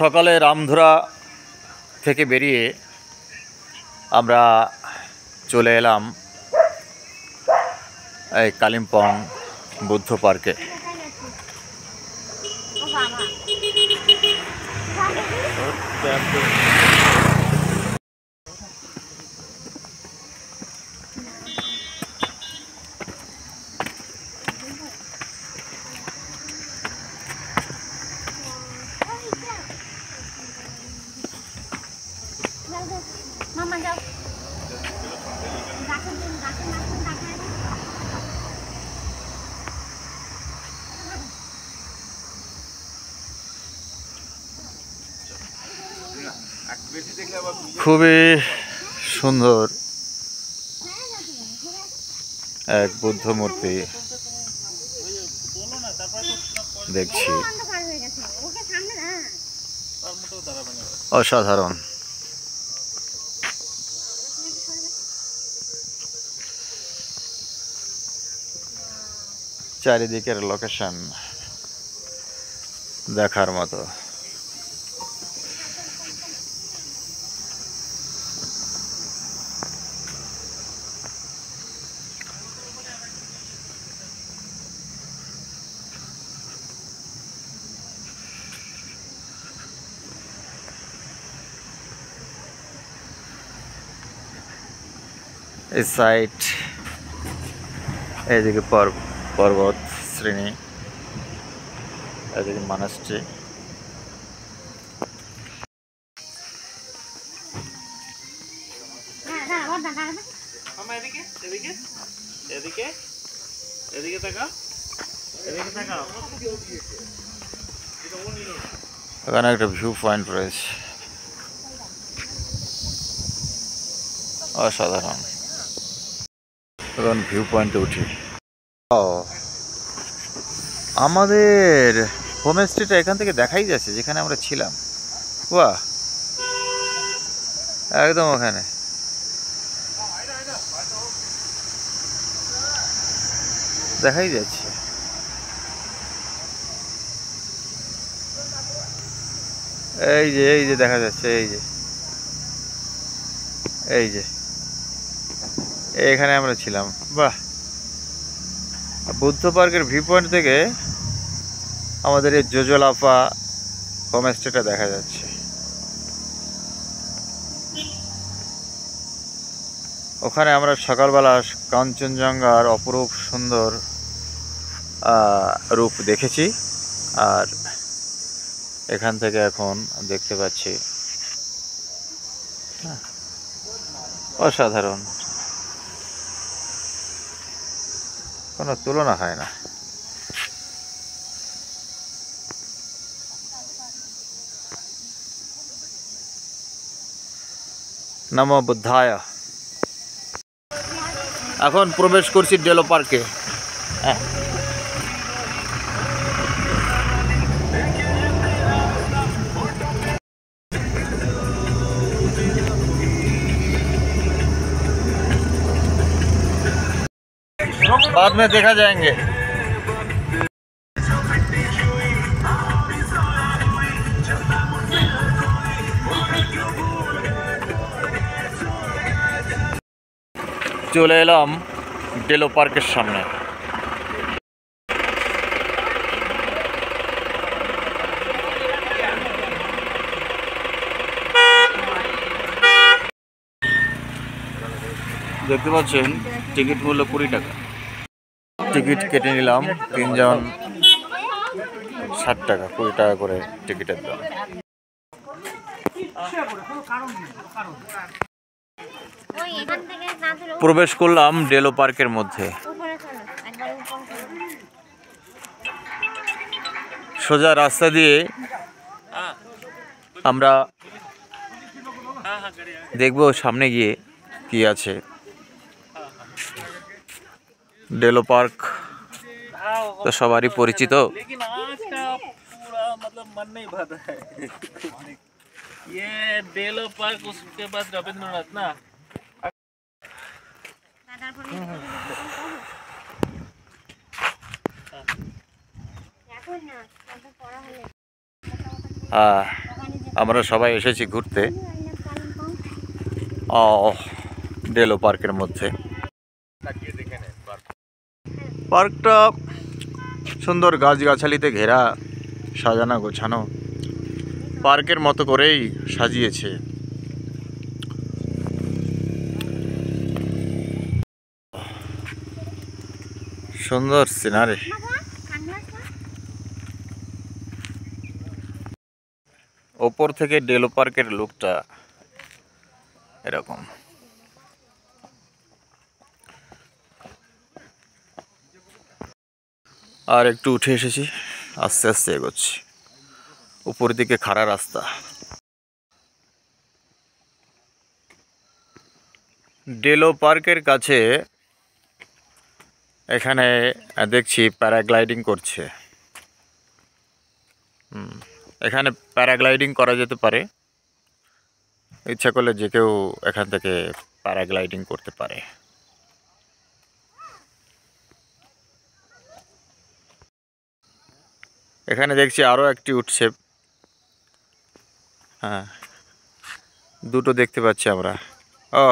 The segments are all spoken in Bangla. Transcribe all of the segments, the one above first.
সকালে রামধুরা থেকে বেরিয়ে আমরা চলে এলাম এই কালিম্পং বুদ্ধ পার্কে। Mama যাও। খুবই সুন্দর এক বুদ্ধ মূর্তি দেখছি, অসাধারণ। চারিদিকের লোকেশন দেখার মতো। এই সাইড, এইদিকে পর্বত শ্রেণী, এদিকে মনাস্ট্রি। এখানে একটা ভিউ পয়েন্ট রয়েছে, অসাধারণ। এখন ভিউ পয়েন্টে উঠি। আমাদের হোমস্টেটা এখান থেকে দেখাই যাচ্ছে যেখানে আমরা ছিলাম। বাহ, একদম ওখানে। দেখাই যাচ্ছে। এই যে দেখা যাচ্ছে, এই যে এখানে আমরা ছিলাম। বাহ, বুদ্ধ পার্কের ভিউ পয়েন্ট থেকে আমাদের এই জোজলাপা হোমস্টেটা দেখা যাচ্ছে। ওখানে আমরা সকালবেলা কাঞ্চনজঙ্ঘার অপরূপ সুন্দর রূপ দেখেছি, আর এখান থেকে এখন দেখতে পাচ্ছি অসাধারণ, কোনো তুলনা হয় না। নমো বুদ্ধায়। এখন প্রবেশ করছি ডেলো পার্কে। बाद में देखा जाएंगे। চলে এলাম ডেলো পার্কের সামনে। দেখতে পাচ্ছেন টিকিট মূল্য 20 টাকা। টিকিট কেটে নিলাম, 3 জন 60 টাকা, 20 টাকা করে টিকিটের দাম। প্রবেশ করলাম ডেলো পার্কের মধ্যে। সোজা রাস্তা দিয়ে আমরা দেখব সামনে গিয়ে কি আছে। ডেলো পার্ক तो सवारी परिचित। लेकिन आज का पूरा मतलब मन नहीं भर रहा है। ये डेलो पार्क, उसके बाद रविंद्रनाथ ना। আমরা সবাই এসেছি ঘুরতে ডেলো পার্কের মধ্যে। পার্কটা সুন্দর গাছগাছালিতে ঘেরা, সাজানো গোছানো, পার্কের মতো করেই সাজিয়েছে। সুন্দর সিনারি। ওপর থেকে ডেলো পার্কের লুকটা এরকম। আর একটু উঠে এসেছি, আস্তে আস্তে এগোচ্ছি। উপর দিকে খাড়া রাস্তা। ডেলো পার্কের কাছে এখানে দেখছি প্যারাগ্লাইডিং করছে। এখানে প্যারাগ্লাইডিং করা যেতে পারে, ইচ্ছা করলে যে কেউ এখান থেকে প্যারাগ্লাইডিং করতে পারে। এখানে দেখছি আরও একটি উঠছে। হ্যাঁ, দুটো দেখতে পাচ্ছি আমরা। ও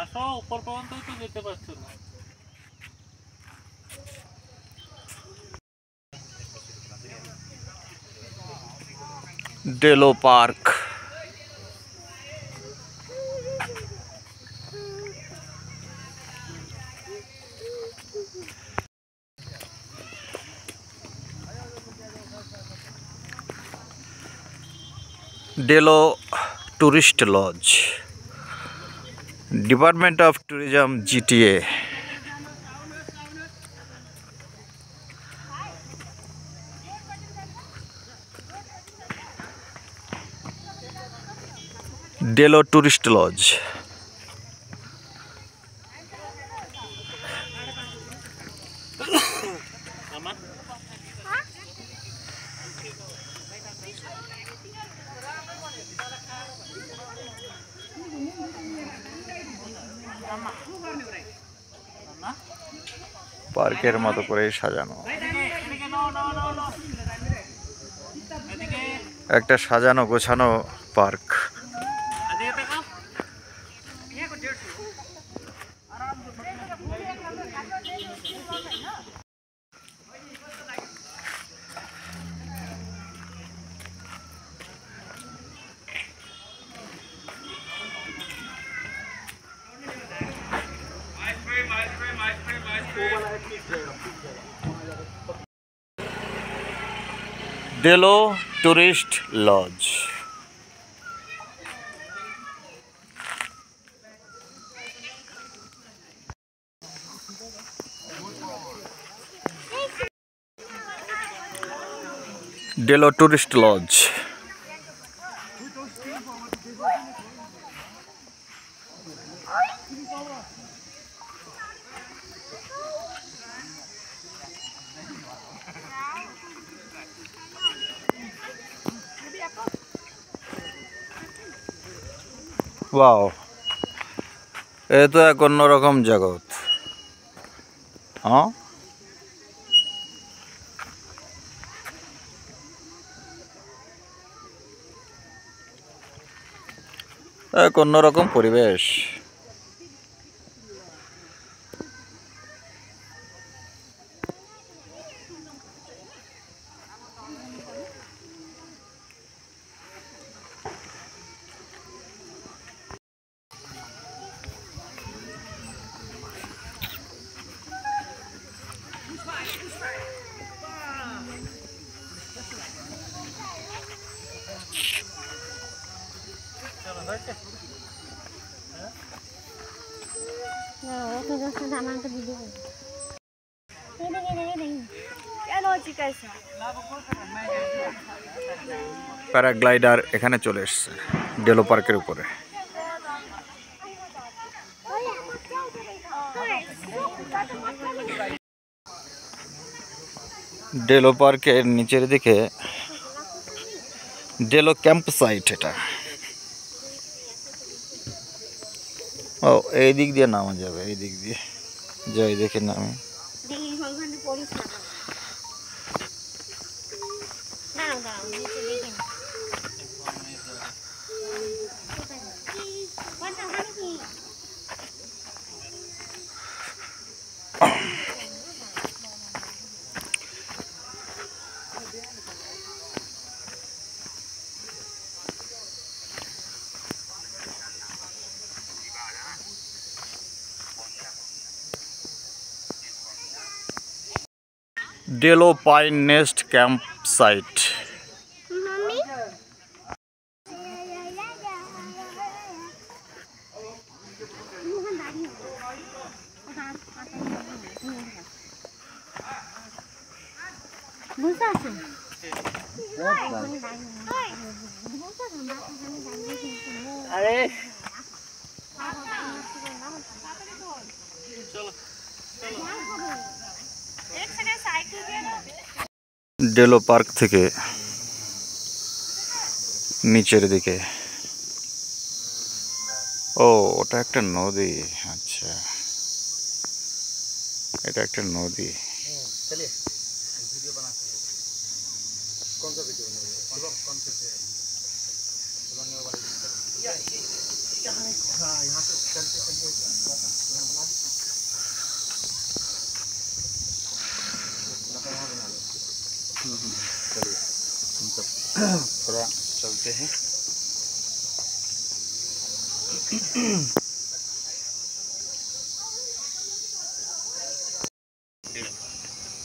আসো, উপর পর্যন্তই তো যেতে পারছো না। Delo park. Delo tourist lodge, department of tourism, GTA. Delo tourist lodge. পার্কের মতো করে সাজানো, একটা সাজানো গোছানো park. Delo tourist lodge. Delo tourist lodge. Wow, এ তো এক অন্যরকম জগৎ। হ্যাঁ, এক অন্যরকম পরিবেশ। প্যারাগ্লাইডার এখানে চলে এসছে ডেলো পার্কের উপরে। ডেলো পার্কের নিচের দিকে ডেলো ক্যাম্প সাইট এটা। ও এই দিক দিয়ে নামা যাবে, এই দিক দিয়ে যাই দেখে নামে। Delo pine nest camp site. Delo park থেকে নিচের দিকে, ও ওটা একটা নদী। আচ্ছা, এটা একটা নদী। थोड़ा चलते हैं।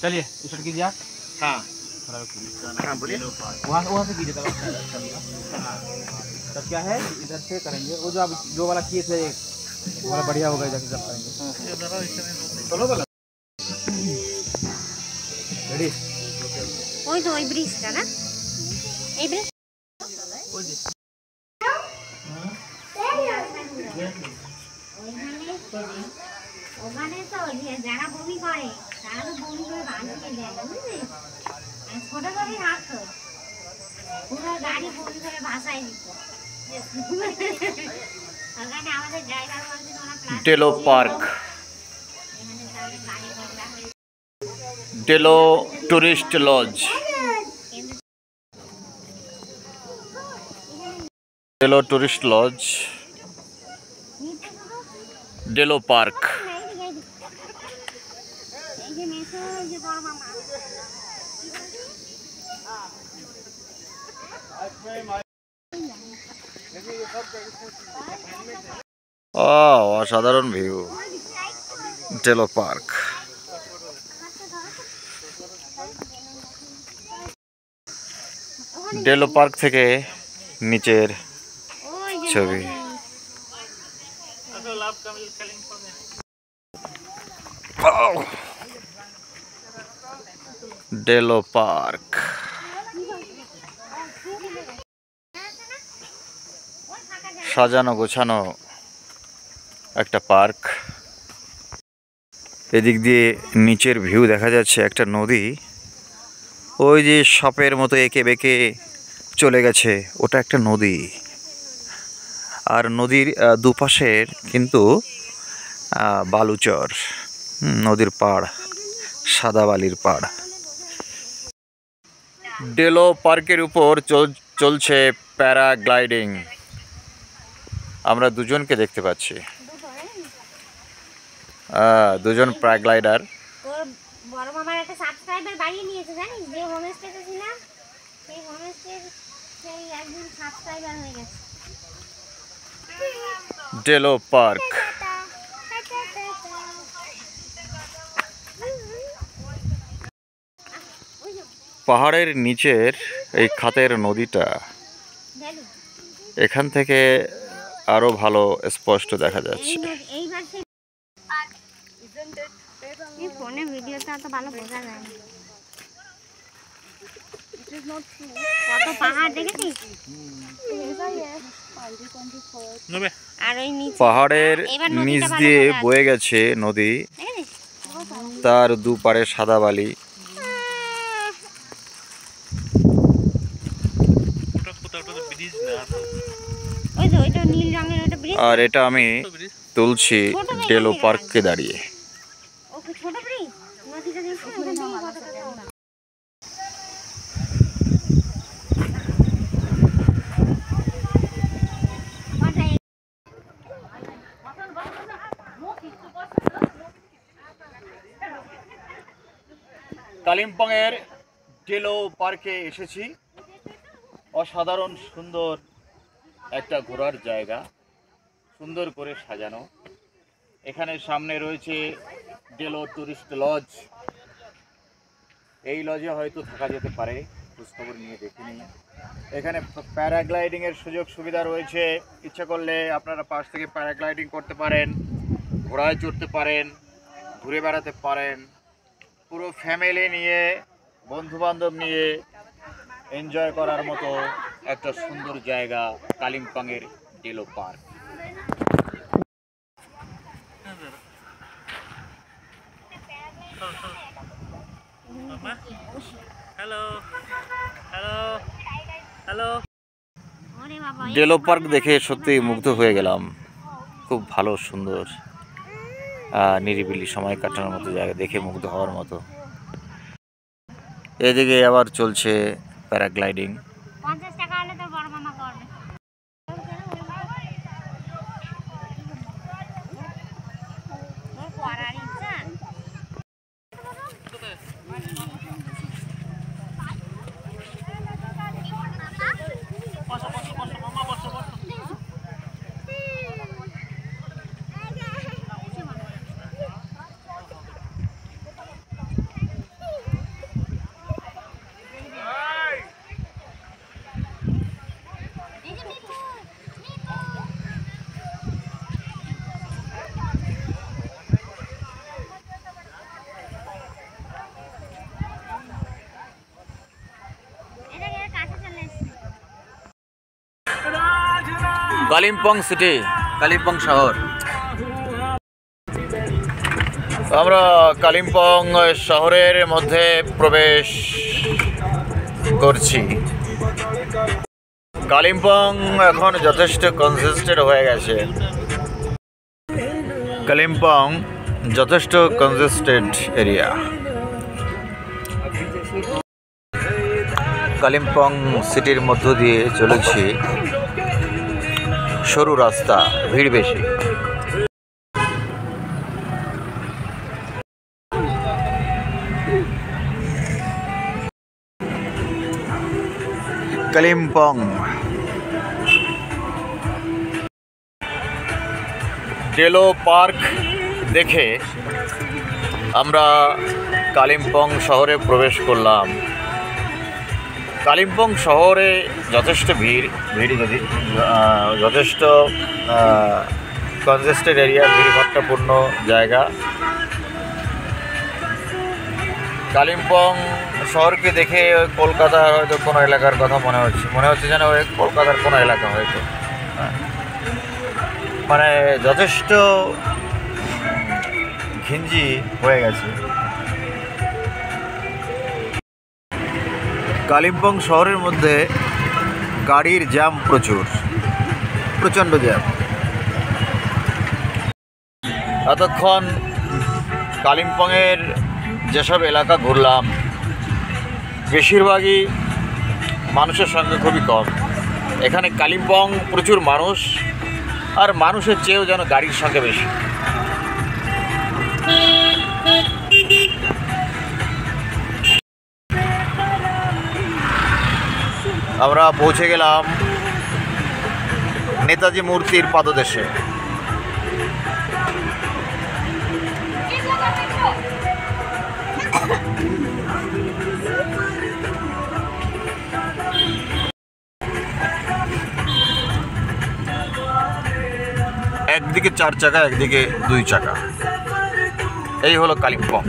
चलिए स्टार्ट कीजिए आप। हाँ हाँ बोलिए। वहाँ से कीजिए तब क्या है, इधर से करेंगे। वो जो आप जो वाला किए थे वो बढ़िया होगा, इधर से जब करेंगे। रेडी। ওই তো ওই ব্রিজটা না, এই ব্রিজ ওখানে তো যারা বমি করে তারা তো বমি করে ভাসিয়ে দেয়, বুঝলি? ছোট করে রাখতো, পুরো গাড়ি বমি করে ভাসায় দিত। ওখানে আমাদের ড্রাইভার বলছিল ওরা ডেলো পার্ক, এখানে তাহলে গাড়ি নোংরা হয়ে Delo tourist lodge, Delo tourist lodge, Delo park. এই যে মেসো, এই যে বড় মামা অসাধারণ view Delo park. Delo park থেকে নিচের ওই যে ছবি। ডেলো পার্ক সাজানো গোছানো একটা পার্ক। এদিক দিয়ে নিচের ভিউ দেখা যাচ্ছে একটা নদী, ওই যে সাপের মতো এঁকে বেঁকে চলে গেছে, ওটা একটা নদী। আর নদীর দুপাশের কিন্তু বালুচর, নদীর পাড়, সাদা বালির পাড়। ডেলো পার্কের উপর চলছে প্যারাগ্লাইডিং। আমরা দুজনকে দেখতে পাচ্ছি, দুজন প্যারাগ্লাইডার। তোর বড় মামার একটা সাবস্ক্রাইবার বাড়িয়ে নিয়েছে জানিস, যে হোমস্টেতে ছিলাম সেই হোমস্টের সেই একজন সাবস্ক্রাইবার হয়ে গেছে। ডেলো পার্ক পাহাড়ের নিচের এই খাতের নদীটা এখান থেকে আরো ভালো স্পষ্ট দেখা যাচ্ছে। এইবার সেই ফোনে ভিডিওটা তো ভালো বোঝা যায় না। কত পাহাড় দেখেছিস? আর ওই নিচে পাহাড়ের এবার নিচ নদীটা ভালো দিয়ে বোঝা বয়ে গেছে নদী, দেখেছিস? তার দুপারে সাদা বালি। ব্রিজ না তো ওই যে ওইটা নীল রঙের ওটা ব্রিজ আর এটা আমি ব্রিজ তুলছি ডেলো পার্ককে দাঁড়িয়ে। ওকে ছোট ব্রিজ নদীটা দেখছো ওখান থেকে কতটা লম্বা কালিম্পংয়ের ডেলো পার্কে এসেছি। অসাধারণ সুন্দর একটা ঘোরার জায়গা, সুন্দর করে সাজানো। এখানে সামনে রয়েছে ডেলো টুরিস্ট লজ। এই লজে হয়তো থাকা যেতে পারে, খোঁজখবর নিয়ে দেখিনি। এখানে প্যারাগ্লাইডিংয়ের সুযোগ সুবিধা রয়েছে। ইচ্ছা করলে আপনারা পাশ থেকে প্যারাগ্লাইডিং করতে পারেন, ঘোড়ায় চড়তে পারেন, ঘুরে বেড়াতে পারেন। পুরো ফ্যামিলি নিয়ে, বন্ধুবান্ধব নিয়ে এনজয় করার মতো একটা সুন্দর জায়গা কালিম্পংয়ের Delo park. Hello hello hello ওরে বাবা ডেলো পার্ক দেখে সত্যি মুগ্ধ হয়ে গেলাম। খুব ভালো, সুন্দর, নিরিবিলি সময় কাটানোর মতো জায়গা, দেখে মুগ্ধ হওয়ার মতো। এদিকে আবার চলছে প্যারাগ্লাইডিং। 50 টাকা হলে তো বড় মামা করবে ওর করার ইচ্ছা কালিম্পং সিটি, কালিম্পং শহর। আমরা কালিম্পং শহরের মধ্যে প্রবেশ করছি। কালিম্পং এখন যথেষ্ট কনজেস্টেড হয়ে গেছে। কালিম্পং যথেষ্ট কনজেস্টেড এরিয়া। কালিম্পং সিটির মধ্য দিয়ে চলেছি, সরু রাস্তা, ভিড় বেশি। কালিম্পং ডেলো পার্ক দেখে আমরা কালিম্পং শহরে প্রবেশ করলাম। কালিম্পং শহরে যথেষ্ট ভিড় যথেষ্ট কনজেস্টেড এরিয়া, ভিড়ভাট্টাপূর্ণ জায়গা। কালিম্পং শহরকে দেখে ওই কলকাতার হয়তো কোনো এলাকার কথা মনে হচ্ছে যেন ওই কলকাতার কোনো এলাকা হয়তো। মানে যথেষ্ট ঘিঞ্জি হয়ে গেছে। কালিম্পং শহরের মধ্যে গাড়ির জ্যাম প্রচণ্ড জ্যাম। এতক্ষণ কালিম্পংয়ের যেসব এলাকা ঘুরলাম, বেশিরভাগই মানুষের সংখ্যা খুবই কম। এখানে কালিম্পং প্রচুর মানুষ, আর মানুষের চেয়েও যেন গাড়ির সংখ্যা বেশি। আমরা পৌঁছে গেলাম নেতাজি মূর্তির পাদদেশে। একদিকে 4 চাকা, একদিকে 2 চাকা। এই হলো কালিম্পং।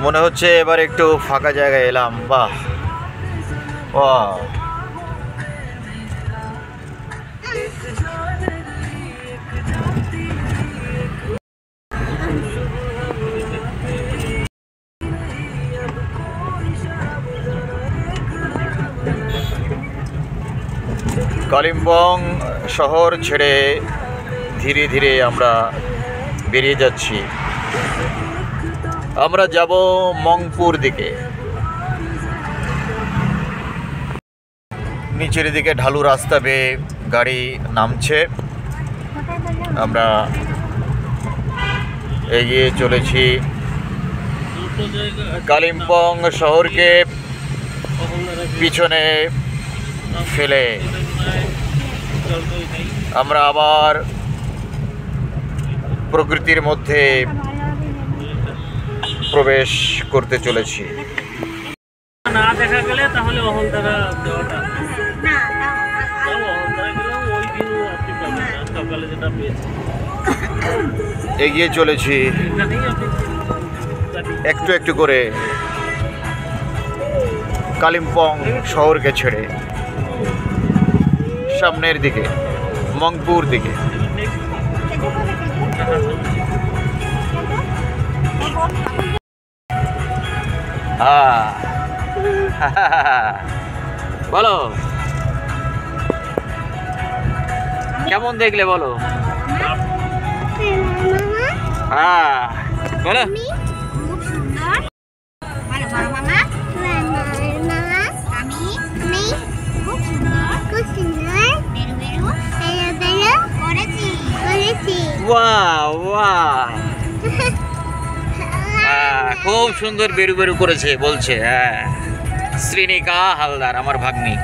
মনে হচ্ছে এবার একটু ফাঁকা জায়গায় এলাম। বাহ বাহ, কালিম্পং শহর ছেড়ে ধীরে ধীরে আমরা বেরিয়ে যাচ্ছি। আমরা যাব মংপুর দিকে। নিচের দিকে ঢালু রাস্তা বেয়ে গাড়ি নামছে। আমরা এগিয়ে চলেছি দুটো জায়গা কালিম্পং শহরকে পিছনে ফেলে জলপাই নেই। আমরা আবার প্রকৃতির মধ্যে প্রবেশ করতে চলেছি। না দেখা গেলে তাহলে অহলদারা যাওয়াটা, না তাও অহলদারা গেলেও ওই ভিউ আপনি পাবেন না সকালে যেটা পেয়েছেন। এগিয়ে চলেছি এখানেই আপনি একটু একটু করে কালিম্পং শহরকে ছেড়ে সামনের দিকে মংপুর দিকে। বলো কেমন দেখলে বলো? হ্যাঁ বলো। খুব সুন্দর। ভালো বড় মামা। মামা আমি খুব সুন্দর বেরু বেরু করেছি বাহ বাহ, খুব সুন্দর বেরু বেরু করেছে বলছে। হ্যাঁ, শ্রীনিকা হালদার আমার ভাগ্নি।